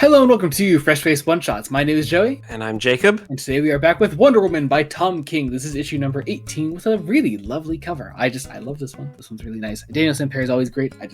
Hello and welcome to Fresh Face One Shots. My name is Joey, And I'm Jacob. and today we are back with Wonder Woman by Tom King. This is issue number 18 with a really lovely cover. I love this one. This one's really nice. Daniel Sampere is always great. There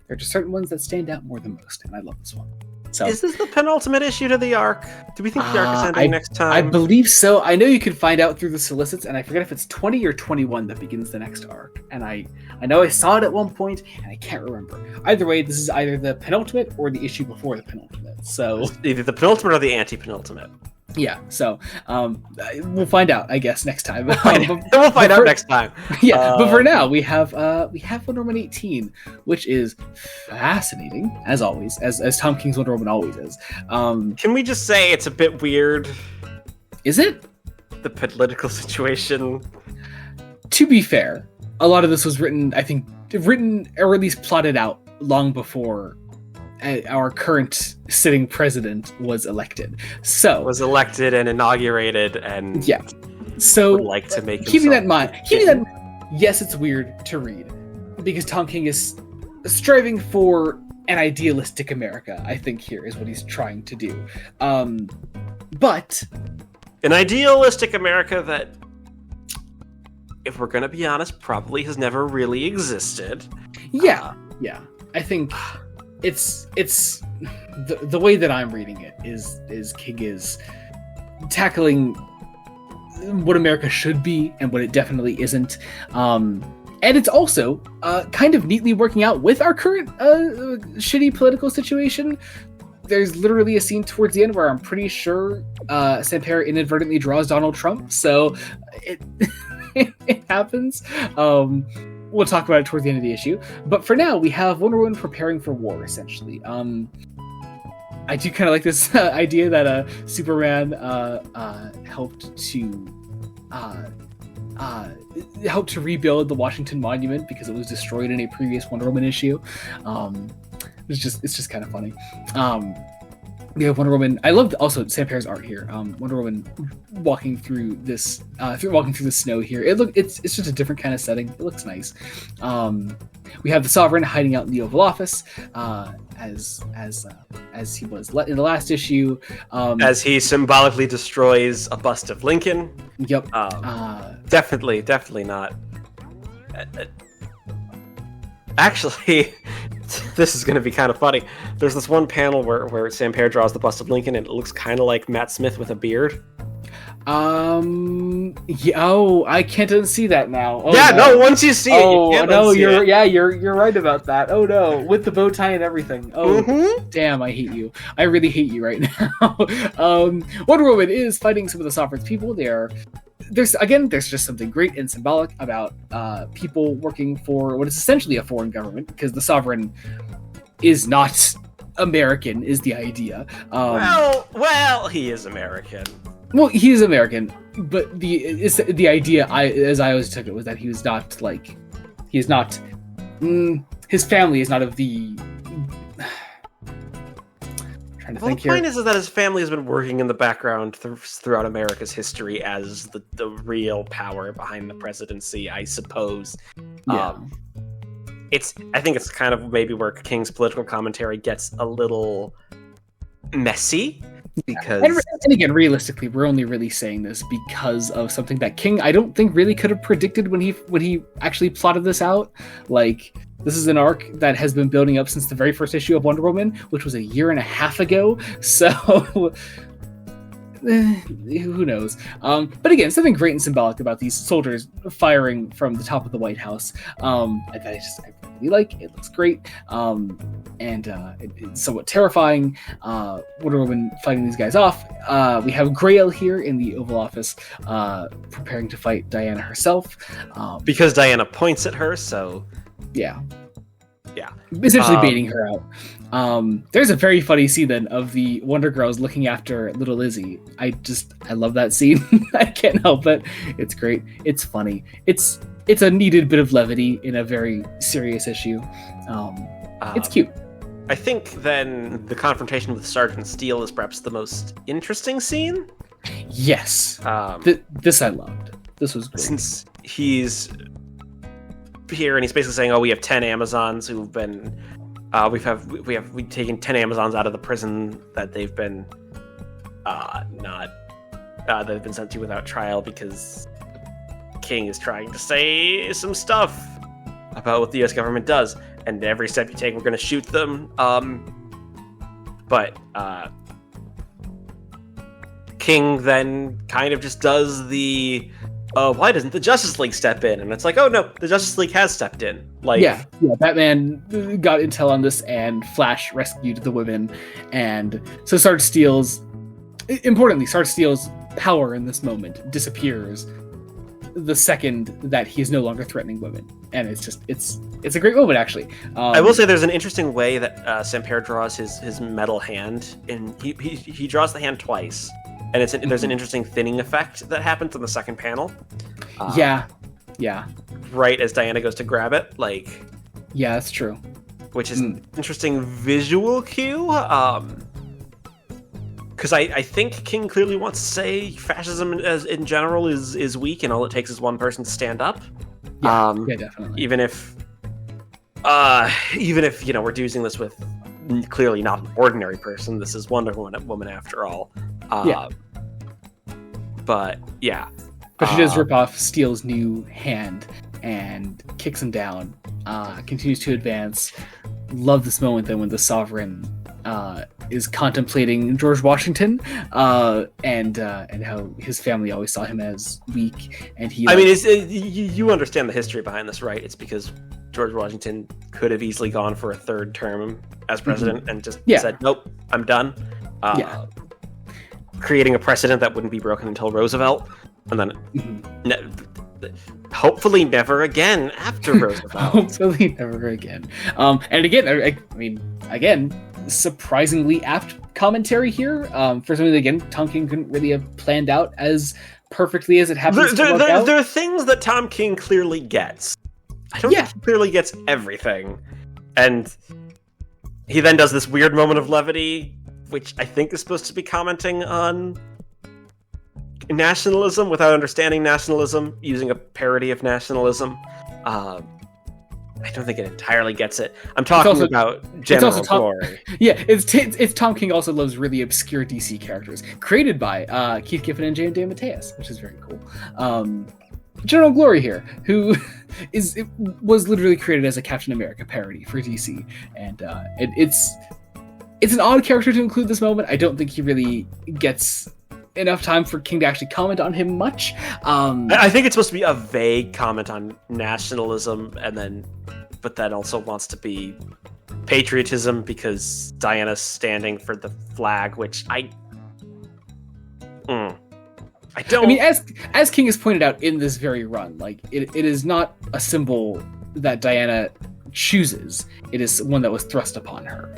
are just certain ones that stand out more than most, and I love this one. So, Is this the penultimate issue to the arc? Do we think the arc is ending next time? I believe so. I know you can find out through the solicits, and I forget if it's 20 or 21 that begins the next arc. And I know I saw it at one point, and I can't remember. Either way, this is either the penultimate or the issue before the penultimate. So It's either the penultimate or the anti-penultimate. yeah, so we'll find out, I guess, next time. We'll find out next time. Yeah, but for now, we have Wonder Woman 18, which is fascinating as always, as Tom King's Wonder Woman always is. Can we just say it's a bit weird? Is it? The political situation. To be fair, a lot of this was written or at least plotted out long before our current sitting president was elected. So Was elected and inaugurated and yeah. So would like to make keeping that himself- in mind, yes, it's weird to read because Tom King is striving for an idealistic America. I think here is what he's trying to do. But an idealistic America that, if we're gonna be honest, probably has never really existed. yeah, I think it's the way that I'm reading it is King is tackling what America should be and what it definitely isn't. And it's also kind of neatly working out with our current shitty political situation. There's literally a scene towards the end where I'm pretty sure Sampere inadvertently draws Donald Trump. So it it happens. We'll talk about it towards the end of the issue. But for now, we have Wonder Woman preparing for war, essentially. I do kind of like this idea that Superman helped to rebuild the Washington Monument because it was destroyed in a previous Wonder Woman issue. It's just kind of funny. We have Wonder Woman. I love also Sampere's art here. Wonder Woman walking through this, walking through the snow here. It's just a different kind of setting. It looks nice. We have the Sovereign hiding out in the Oval Office, as he was in the last issue. As he symbolically destroys a bust of Lincoln. Yep. Definitely not. Actually, this is going to be kind of funny. There's this one panel where Sampere draws the bust of Lincoln, and it looks kind of like Matt Smith with a beard. Yeah, I can't unsee that now. Oh, yeah, no. Once you see it, you can't unsee it. You're right about that. Oh no, with the bow tie and everything. Oh, damn, I hate you. I really hate you right now. Wonder Woman is fighting some of the Sovereign's people. There's just something great and symbolic about people working for what is essentially a foreign government, because the Sovereign is not American, is the idea. Well, he is American. Well, he's American, but the idea, as I always took it, was that his family is not of the. The point is that his family has been working in the background throughout America's history as the real power behind the presidency, I suppose. Yeah. I think it's kind of maybe where King's political commentary gets a little messy. Because and again, realistically, we're only really saying this because of something that King, I don't think, really could have predicted when he actually plotted this out. Like, this is an arc that has been building up since the very first issue of Wonder Woman, which was a year and a half ago. So who knows? But again, something great and symbolic about these soldiers firing from the top of the White House. I really like. It looks great. And it's somewhat terrifying. Wonder Woman fighting these guys off. We have Grail here in the Oval Office, preparing to fight Diana herself. Because Diana points at her, so yeah, essentially baiting her out. There's a very funny scene then of the Wonder Girls looking after little Lizzie. I love that scene. I can't help it. It's great. It's funny. It's a needed bit of levity in a very serious issue. It's cute. I think then the confrontation with Sergeant Steele is perhaps the most interesting scene. Yes. This I loved. This was great. Since he's here and he's basically saying, we have 10 Amazons who've been we've taken 10 Amazons out of the prison that they've been that they've been sent to without trial because King is trying to say some stuff about what the U.S. government does, and every step you take, we're going to shoot them. But King then kind of just does the why doesn't the Justice League step in? And it's like, oh no, the Justice League has stepped in. Like, yeah, Batman got intel on this, and Flash rescued the women, and so Sergeant Steele's power in this moment disappears the second that he is no longer threatening women, and it's a great moment actually. I will say there's an interesting way that Sampere draws his metal hand, and he draws the hand twice. And there's an interesting thinning effect that happens in the second panel. Yeah. Right as Diana goes to grab it, yeah, that's true. Which is an interesting visual cue. Because I think King clearly wants to say fascism in general is weak, and all it takes is one person to stand up. Yeah, definitely. Even if we're using this with clearly not an ordinary person. This is Wonder Woman after all. But yeah. But she does rip off Steele's new hand and kicks him down. Continues to advance. Love this moment then when the Sovereign is contemplating George Washington and how his family always saw him as weak, and he. You understand the history behind this, right? It's because George Washington could have easily gone for a third term as president and just said, "Nope, I'm done." Creating a precedent that wouldn't be broken until Roosevelt, and then hopefully never again after Roosevelt. Hopefully never again. And again, I mean, surprisingly apt commentary here for something that, again, Tom King couldn't really have planned out as perfectly as it happens to work out. There are things that Tom King clearly gets. I don't think he clearly gets everything. And he then does this weird moment of levity, which I think is supposed to be commenting on nationalism without understanding nationalism, using a parody of nationalism. I don't think it entirely gets it. I'm talking about General Glory. Yeah, it's Tom King also loves really obscure DC characters created by Keith Giffen and J. Dan Mateus, which is very cool. General Glory here, who was literally created as a Captain America parody for DC, and it's an odd character to include this moment. I don't think he really gets enough time for King to actually comment on him much. I think it's supposed to be a vague comment on nationalism, but that also wants to be patriotism because Diana's standing for the flag, which I don't. I mean, as King has pointed out in this very run, it is not a symbol that Diana chooses. It is one that was thrust upon her.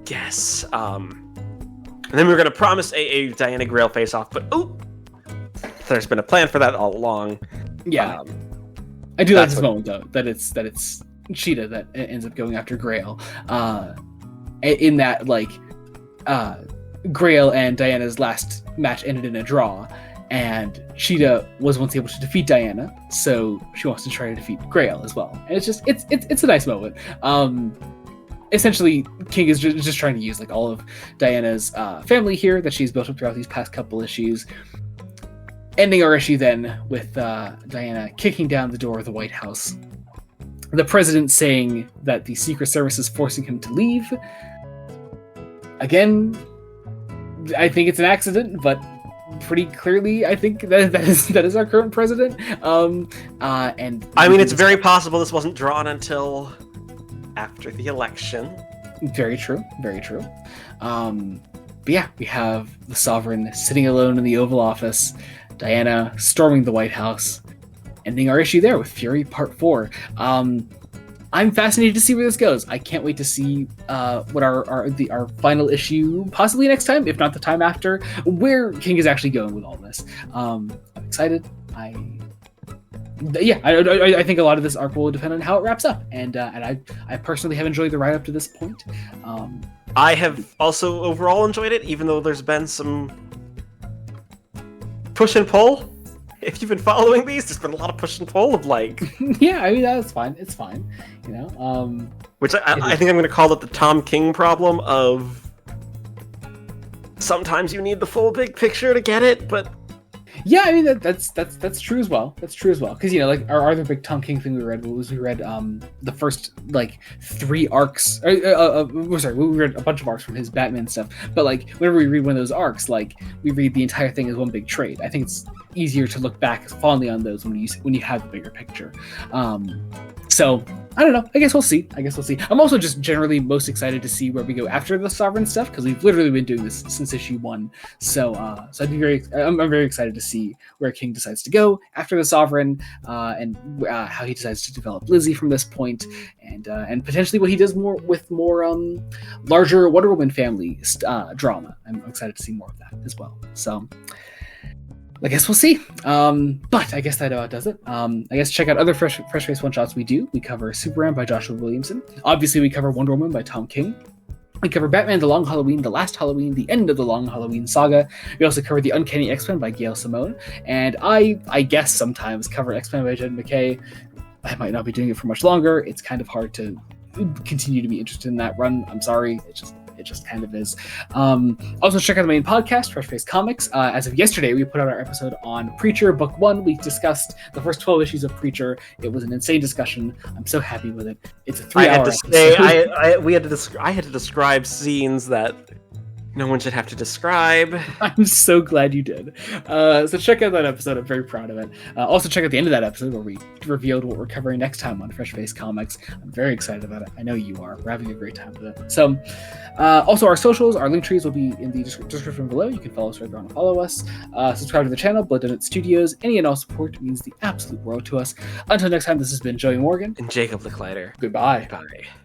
Yes. And then we were going to promise a Diana Grail face-off, but there's been a plan for that all along. Yeah. I do like this moment, though, that it's Cheetah that ends up going after Grail. In that, Grail and Diana's last match ended in a draw, and Cheetah was once able to defeat Diana, so she wants to try to defeat Grail as well. And it's a nice moment. Essentially, King is just trying to use all of Diana's family here that she's built up throughout these past couple issues. Ending our issue then with Diana kicking down the door of the White House. The president saying that the Secret Service is forcing him to leave. Again, I think it's an accident, but pretty clearly, I think that is our current president. And I mean, it's very possible this wasn't drawn until after the election. Very true. But yeah, we have the Sovereign sitting alone in the Oval Office, Diana storming the White House, ending our issue there with Fury Part 4. I'm fascinated to see where this goes. I can't wait to see what our final issue, possibly next time, if not the time after, where King is actually going with all this. I'm excited. I think a lot of this arc will depend on how it wraps up, and I personally have enjoyed the ride up to this point. I have also overall enjoyed it, even though there's been some push and pull if you've been following these, there's been a lot of push and pull of like, Yeah, I mean that's fine. It's fine. You know, which I think I'm going to call it the Tom King problem of sometimes you need the full big picture to get it, but yeah, I mean that's true as well. That's true as well because like our other big Tom King thing we read was the first like 3 arcs. Sorry, we read a bunch of arcs from his Batman stuff. But like whenever we read one of those arcs, like we read the entire thing as one big trade. I think it's easier to look back fondly on those when you have the bigger picture. So I don't know. I guess we'll see. I'm also just generally most excited to see where we go after the Sovereign stuff because we've literally been doing this since issue 1. So I'm very excited to see where King decides to go after the Sovereign, and how he decides to develop Lizzie from this point, and potentially what he does with more larger Wonder Woman family drama. I'm excited to see more of that as well. So I guess we'll see. But I guess that about does it. I guess check out other Fresh Face one-shots we do. We cover Superman by Joshua Williamson. Obviously, we cover Wonder Woman by Tom King. We cover Batman The Long Halloween, The Last Halloween, The End of the Long Halloween Saga. We also cover The Uncanny X-Men by Gail Simone. And I guess sometimes cover X-Men by Jed McKay. I might not be doing it for much longer. It's kind of hard to continue to be interested in that run. I'm sorry. It just kind of is. Also, check out the main podcast, Fresh Face Comics. As of yesterday, we put out our episode on Preacher, Book 1. We discussed the first 12 issues of Preacher. It was an insane discussion. I'm so happy with it. It's a 3-hour episode. I had to describe scenes that no one should have to describe. I'm so glad you did. So check out that episode. I'm very proud of it. Also check out the end of that episode where we revealed what we're covering next time on Fresh Face Comics. I'm very excited about it. I know you are. We're having a great time with it. So also our socials, our link trees will be in the description below. You can follow us right there and follow us. Subscribe to the channel, Blood Donut Studios. Any and all support means the absolute world to us. Until next time, this has been Joey Morgan. And Jacob Licklider. Goodbye. Bye.